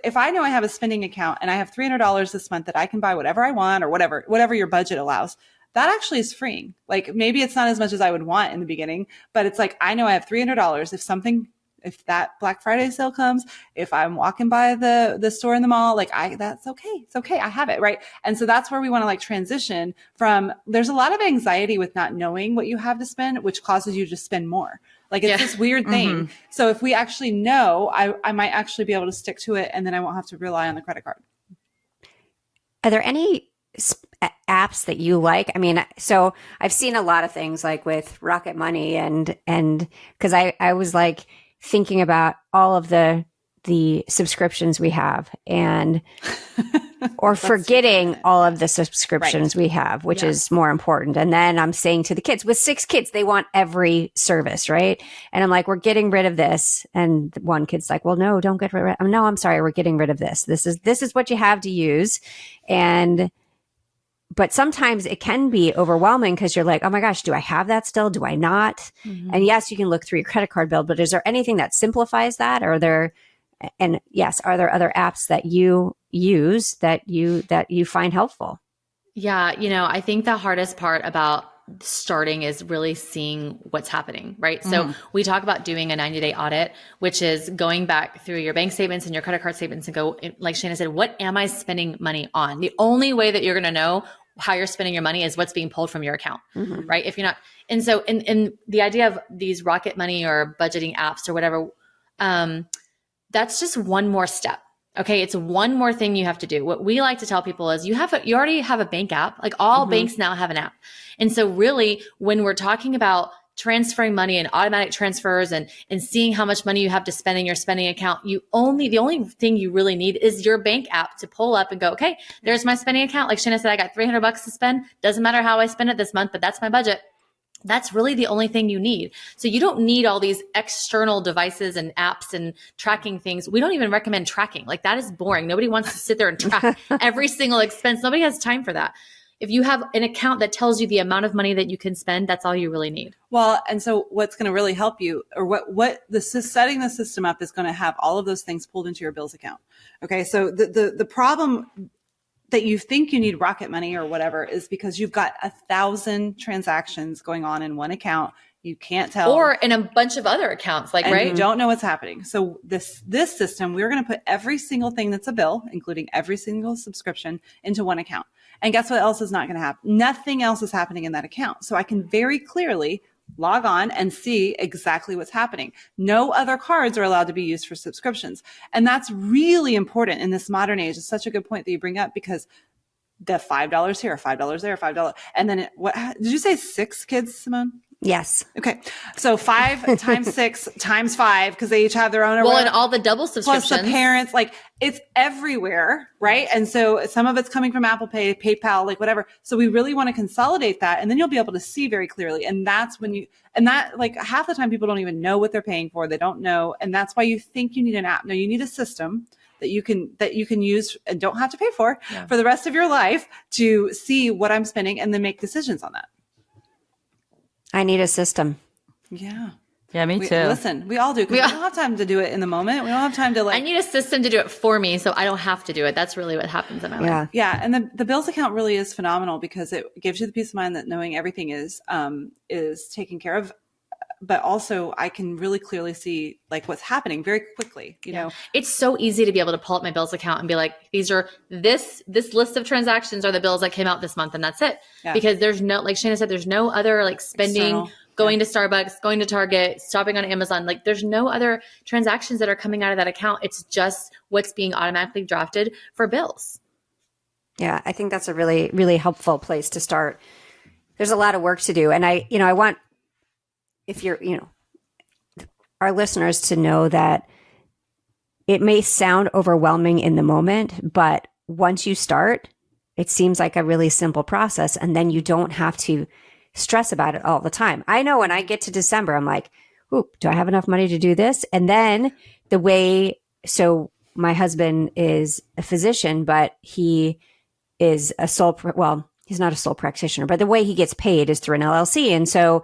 If I know I have a spending account and I have $300 this month that I can buy whatever I want or whatever your budget allows, that actually is freeing. Like maybe it's not as much as I would want in the beginning, but it's like, I know I have $300. If that Black Friday sale comes, if I'm walking by the store in the mall, that's okay. It's okay. I have it. Right. And so that's where we want to transition from. There's a lot of anxiety with not knowing what you have to spend, which causes you to spend more. It's this weird thing. So if we actually know, I might actually be able to stick to it and then I won't have to rely on the credit card. Are there any apps that you like? I mean, so I've seen a lot of things like with Rocket Money and because I was like, thinking about all of the subscriptions we have and or forgetting all of the subscriptions we have, which is more important. And then I'm saying to the kids, with 6 kids, they want every service, right? And I'm like, we're getting rid of this. And one kid's like, well, no, don't get rid of it. No, I'm sorry, we're getting rid of this. This is what you have to use. But sometimes it can be overwhelming because you're like, oh my gosh, do I have that still? Do I not? Mm-hmm. And yes, you can look through your credit card bill, but is there anything that simplifies that? Are there other apps that you use that you find helpful? Yeah. I think the hardest part about starting is really seeing what's happening, right? So we talk about doing a 90-day audit, which is going back through your bank statements and your credit card statements and go, like Shana said, what am I spending money on? The only way that you're going to know how you're spending your money is what's being pulled from your account, right? If you're not, and so in the idea of these Rocket Money or budgeting apps or whatever, that's just one more step. Okay. It's one more thing you have to do. What we like to tell people is you already have a bank app. Like all banks now have an app. And so really when we're talking about transferring money and automatic transfers and seeing how much money you have to spend in your spending account, the only thing you really need is your bank app to pull up and go, okay, there's my spending account. Like Shana said, I got $300 to spend. Doesn't matter how I spend it this month, but that's my budget. That's really the only thing you need. So you don't need all these external devices and apps and tracking things. We don't even recommend tracking. Like that is boring. Nobody wants to sit there and track every single expense. Nobody has time for that. If you have an account that tells you the amount of money that you can spend, that's all you really need. Well, and so what's going to really help you, or setting the system up is going to have all of those things pulled into your bills account. Okay. So the problem that you think you need Rocket Money or whatever is because you've got 1,000 transactions going on in one account. You can't tell. Or in a bunch of other accounts, like, right? You don't know what's happening. So this system, we're going to put every single thing that's a bill, including every single subscription, into one account. And guess what else is not going to happen? Nothing else is happening in that account. So I can very clearly log on and see exactly what's happening. No other cards are allowed to be used for subscriptions. And that's really important in this modern age. It's such a good point that you bring up because the $5 here, $5 there, $5. And then what did you say 6 kids, Simone? Yes. Okay. So 5 times 6 times 5, because they each have their own. Well, and all the double subscriptions. Plus the parents, like it's everywhere, right? And so some of it's coming from Apple Pay, PayPal, like whatever. So we really want to consolidate that. And then you'll be able to see very clearly. And that's when like half the time people don't even know what they're paying for. They don't know. And that's why you think you need an app. No, you need a system that you can use and don't have to pay for the rest of your life to see what I'm spending and then make decisions on that. I need a system. Yeah. Yeah, me too. Listen, we all do because we don't have time to do it in the moment. We don't have time to I need a system to do it for me so I don't have to do it. That's really what happens in my life. Yeah. And the bills account really is phenomenal because it gives you the peace of mind that knowing everything is taken care of. But also I can really clearly see like what's happening very quickly, you know. It's so easy to be able to pull up my bills account and be like, these are this list of transactions are the bills that came out this month and that's it. Yeah. Because there's no, like Shana said, there's no other like spending, going to Starbucks, going to Target, shopping on Amazon. Like there's no other transactions that are coming out of that account. It's just what's being automatically drafted for bills. Yeah, I think that's a really, really helpful place to start. There's a lot of work to do. And I want, if you're, our listeners to know that it may sound overwhelming in the moment, but once you start, it seems like a really simple process. And then you don't have to stress about it all the time. I know when I get to December, I'm like, ooh, do I have enough money to do this? And then so my husband is a physician, but he is he's not a sole practitioner, but the way he gets paid is through an LLC. And so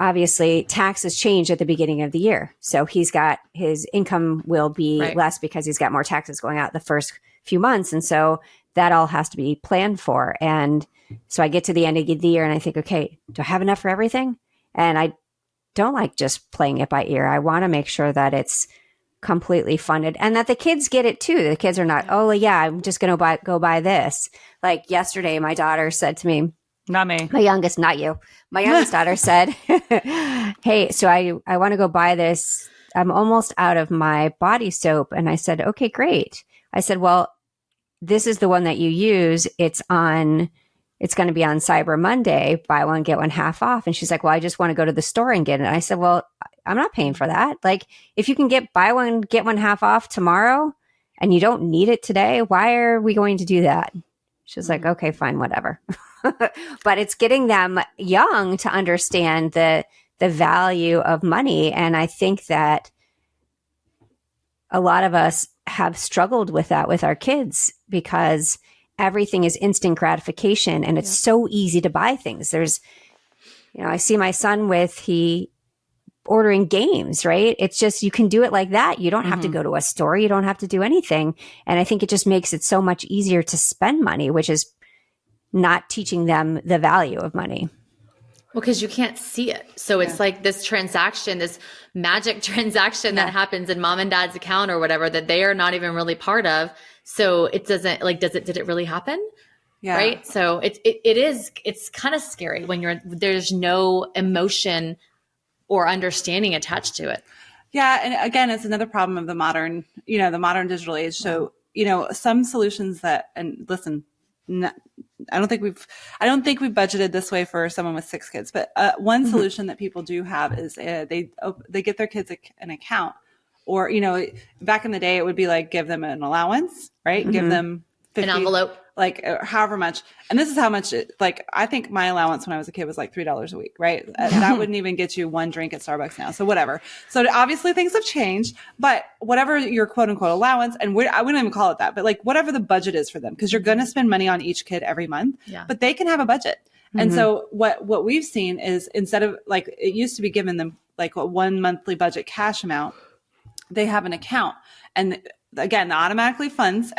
obviously taxes change at the beginning of the year. So his income will be less because he's got more taxes going out the first few months. And so that all has to be planned for. And so I get to the end of the year and I think, okay, do I have enough for everything? And I don't like just playing it by ear. I want to make sure that it's completely funded and that the kids get it too. The kids are not, oh yeah, I'm just going to go buy this. Like yesterday, my daughter said to me, not me. My youngest, not you. My youngest daughter said, hey, so I want to go buy this. I'm almost out of my body soap. And I said, okay, great. I said, well, this is the one that you use. It's going to be on Cyber Monday, buy one, get one half off. And she's like, well, I just want to go to the store and get it. And I said, well, I'm not paying for that. Like if you can buy one, get one half off tomorrow and you don't need it today, why are we going to do that? She's like, okay, fine, whatever. But it's getting them young to understand the value of money. And I think that a lot of us have struggled with that with our kids because everything is instant gratification and it's so easy to buy things. There's, I see my son ordering games, right? It's just, you can do it like that. You don't have to go to a store. You don't have to do anything. And I think it just makes it so much easier to spend money, which is not teaching them the value of money. Well, because you can't see it. So it's like this transaction, this magic transaction that happens in mom and dad's account or whatever that they are not even really part of. So it doesn't did it really happen? Yeah. Right. So it's kind of scary when there's no emotion or understanding attached to it. Yeah. And again, it's another problem of the modern digital age. So, some solutions and listen, I don't think we've budgeted this way for someone with 6 kids, but one solution that people do have is they get their kids an account, or, back in the day, it would be like, give them an allowance, right? Give them 50, an envelope, however much. And this is how much I think my allowance when I was a kid was like $3 a week, right? That wouldn't even get you one drink at Starbucks now. So whatever. So obviously things have changed, but whatever your quote unquote allowance, and I wouldn't even call it that, but whatever the budget is for them, because you're going to spend money on each kid every month, but they can have a budget. And so what we've seen is, instead of it used to be given them a one monthly budget cash amount, they have an account. And again, that automatically funds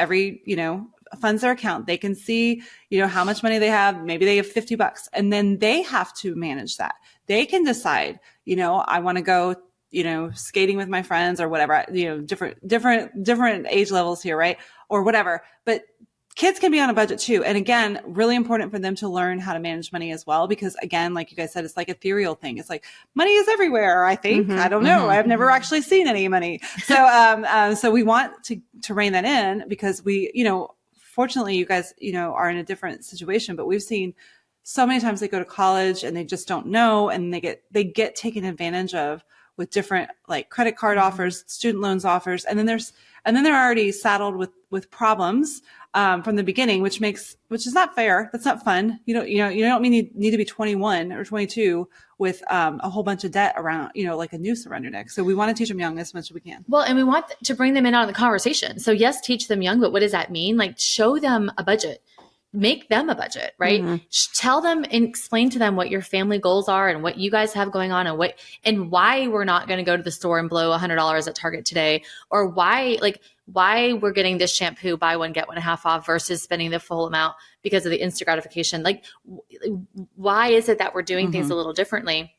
funds their account. They can see, how much money they have. Maybe they have $50, and then they have to manage that. They can decide, I want to go, skating with my friends or whatever, different age levels here, right? Or whatever. But kids can be on a budget too. And again, really important for them to learn how to manage money as well, because again, like you guys said, it's like ethereal thing. It's like money is everywhere, I think. I don't know. I've never actually seen any money. So, so we want to rein that in, because we, fortunately, you guys, are in a different situation, but we've seen so many times they go to college and they just don't know, and they get taken advantage of with different credit card offers, student loans offers, and then they're already saddled with problems from the beginning, which is not fair. That's not fun. You don't need to be 21 or 22 with a whole bunch of debt around, like a noose around your neck. So we want to teach them young as much as we can. Well, and we want to bring them in on the conversation. So yes, teach them young, but what does that mean? Show them a budget. Make them a budget, right? Tell them and explain to them what your family goals are and what you guys have going on, and why we're not going to go to the store and blow $100 at Target today, or why we're getting this shampoo, buy one, get one half off, versus spending the full amount because of the instant gratification. Why is it that we're doing things a little differently,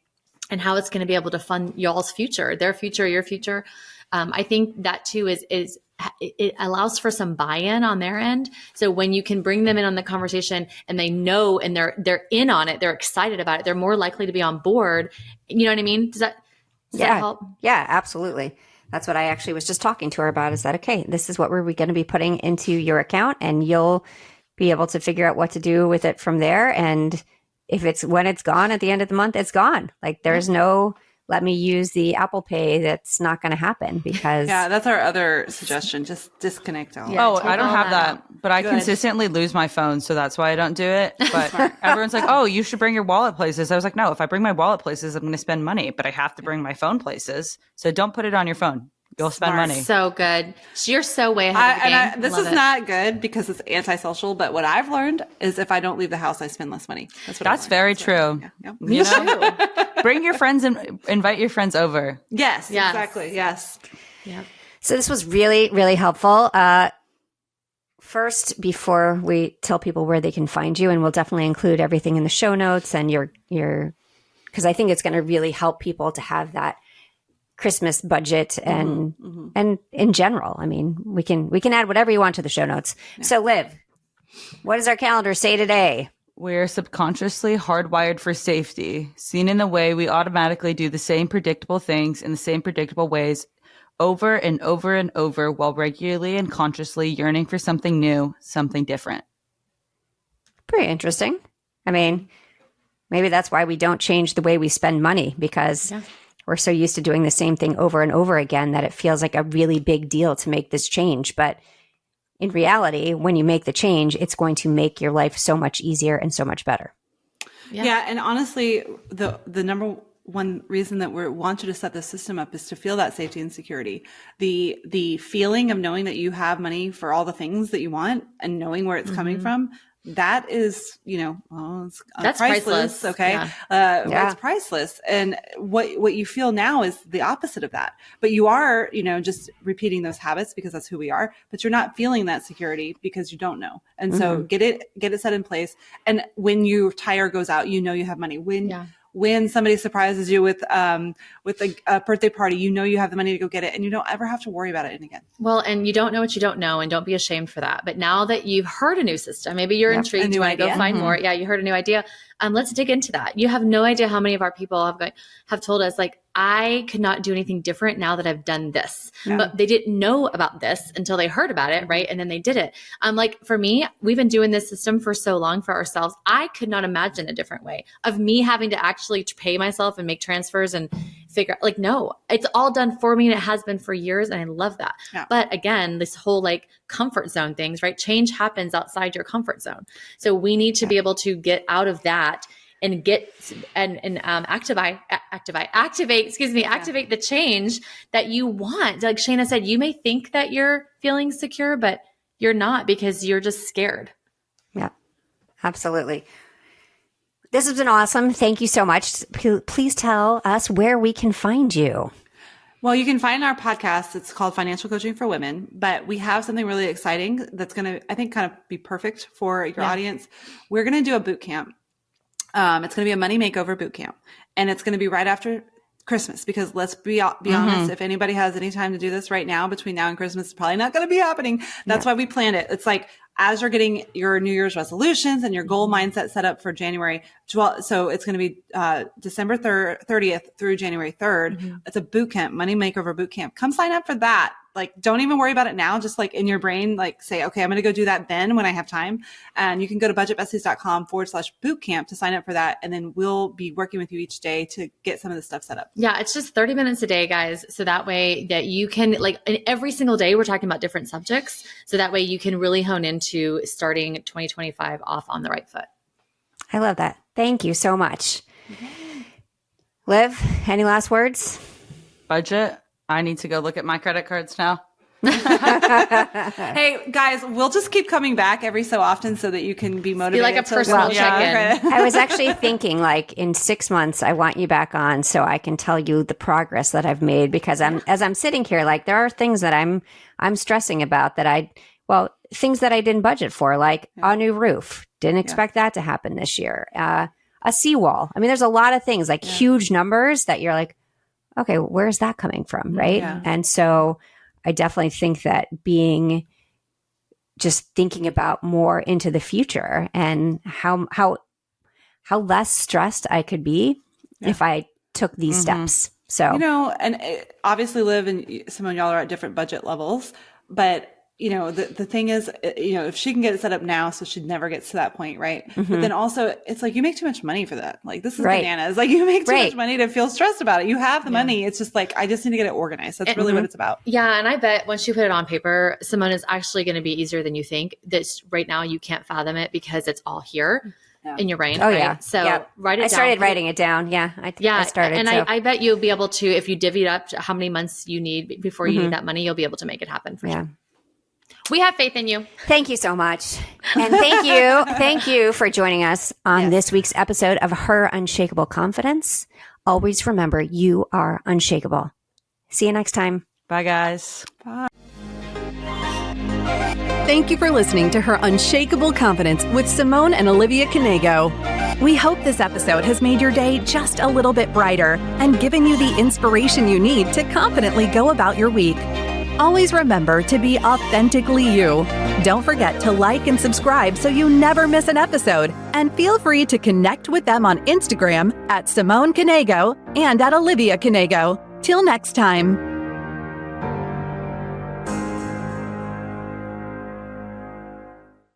and how it's going to be able to fund y'all's future, their future, your future. I think that too it allows for some buy-in on their end. So when you can bring them in on the conversation and they know, and they're in on it, they're excited about it, they're more likely to be on board. You know what I mean? Does that help? Yeah, absolutely. That's what I actually was just talking to her about, is that, okay, this is what we're going to be putting into your account, and you'll be able to figure out what to do with it from there. And when it's gone at the end of the month, it's gone. There's no, let me use the Apple Pay. That's not going to happen, because that's our other suggestion. Just disconnect all. Yeah, I don't have that, but I consistently lose my phone, so that's why I don't do it. But everyone's like, "Oh, you should bring your wallet places." I was like, "No, if I bring my wallet places, I'm going to spend money, but I have to bring my phone places. So don't put it on your phone. You'll spend money." So good. You're so way ahead of the game. This is not good because it's antisocial, but what I've learned is if I don't leave the house, I spend less money. That's very true. Yeah. Me too. Bring your friends and invite your friends over. Yes, exactly. Yes. Yeah. So this was really, really helpful. First, before we tell people where they can find you, and we'll definitely include everything in the show notes and your, because I think it's going to really help people to have that Christmas budget and in general. I mean, we can add whatever you want to the show notes. Yeah. So Liv, what does our calendar say today? We're subconsciously hardwired for safety, seen in the way we automatically do the same predictable things in the same predictable ways over and over and over, while regularly and consciously yearning for something new, something different. Pretty interesting. I mean, maybe that's why we don't change the way we spend money, because we're so used to doing the same thing over and over again that it feels like a really big deal to make this change. But in reality, when you make the change, it's going to make your life so much easier and so much better. Yeah. And honestly, the number one reason that we want you to set the system up is to feel that safety and security. The feeling of knowing that you have money for all the things that you want and knowing where it's coming from, that is, that's priceless. Okay. Yeah. It's priceless. And what you feel now is the opposite of that, but you are, just repeating those habits because that's who we are, but you're not feeling that security because you don't know. And so get it set in place. And when your tire goes out, you have money. When somebody surprises you with a birthday party, you have the money to go get it, and you don't ever have to worry about it again. Well, and you don't know what you don't know, and don't be ashamed for that. But now that you've heard a new system, maybe you're intrigued, you want to go find more. Yeah, you heard a new idea. Let's dig into that. You have no idea how many of our people have told us, like, I could not do anything different now that I've done this. Yeah. But they didn't know about this until they heard about it, right? And then they did it. Like for me, we've been doing this system for so long for ourselves. I could not imagine a different way of me having to actually pay myself and make transfers and figure out, like, no, it's all done for me, and it has been for years. And I love that. Yeah. But again, this whole comfort zone things, right? Change happens outside your comfort zone. So we need to be able to get out of that and activate the change that you want. Like Shana said, you may think that you're feeling secure, but you're not, because you're just scared. Yeah, absolutely. This has been awesome. Thank you so much. Please tell us where we can find you. Well, you can find our podcast. It's called Financial Coaching for Women, but we have something really exciting that's going to, I think, kind of be perfect for your audience. We're going to do a boot camp. It's going to be a money makeover boot camp, and it's going to be right after Christmas, because let's be honest, if anybody has any time to do this right now, between now and Christmas, it's probably not going to be happening. That's why we planned it. It's like, as you're getting your New Year's resolutions and your goal mindset set up for January 12th. So it's going to be December 30th through January 3rd. It's a boot camp, money makeover boot camp. Come sign up for that. Don't even worry about it now. Just in your brain, say, okay, I'm going to go do that then when I have time. And you can go to budgetbesties.com/bootcamp to sign up for that. And then we'll be working with you each day to get some of this stuff set up. Yeah. It's just 30 minutes a day, guys. So that way that you can, and every single day we're talking about different subjects. So that way you can really hone into starting 2025 off on the right foot. I love that. Thank you so much. Liv, any last words? Budget. I need to go look at my credit cards now. Hey, guys, we'll just keep coming back every so often so that you can be motivated. Be like a personal check-in. I was actually thinking, in 6 months, I want you back on so I can tell you the progress that I've made, because as I'm sitting here, there are things that I'm stressing about things that I didn't budget for, like a new roof. Didn't expect that to happen this year. A seawall. I mean, there's a lot of things, huge numbers that you're like, okay, where's that coming from? Right. Yeah. And so I definitely think that thinking about more into the future and how less stressed I could be if I took these steps. So, and obviously Liv and Simone, y'all are at different budget levels, but the thing is, if she can get it set up now, so she never gets to that point. Right. But then also it's you make too much money for that. This is bananas. You make too much money to feel stressed about it. You have the money. It's just I just need to get it organized. That's really what it's about. Yeah. And I bet once you put it on paper, Simone, is actually going to be easier than you think. That's right now you can't fathom it because it's all here in your brain. Oh right? yeah. So write it down. I started writing it down. Yeah. I started. And I bet you'll be able to, if you divvy it up how many months you need before you need that money, you'll be able to make it happen for sure. We have faith in you. Thank you so much. And thank you for joining us on this week's episode of Her Unshakeable Confidence. Always remember, you are unshakable. See you next time. Bye, guys. Bye. Thank you for listening to Her Unshakeable Confidence with Simone and Olivia Knego. We hope this episode has made your day just a little bit brighter and given you the inspiration you need to confidently go about your week. Always remember to be authentically you. Don't forget to like and subscribe so you never miss an episode. And feel free to connect with them on Instagram at Simone Knego and at Olivia Knego. Till next time.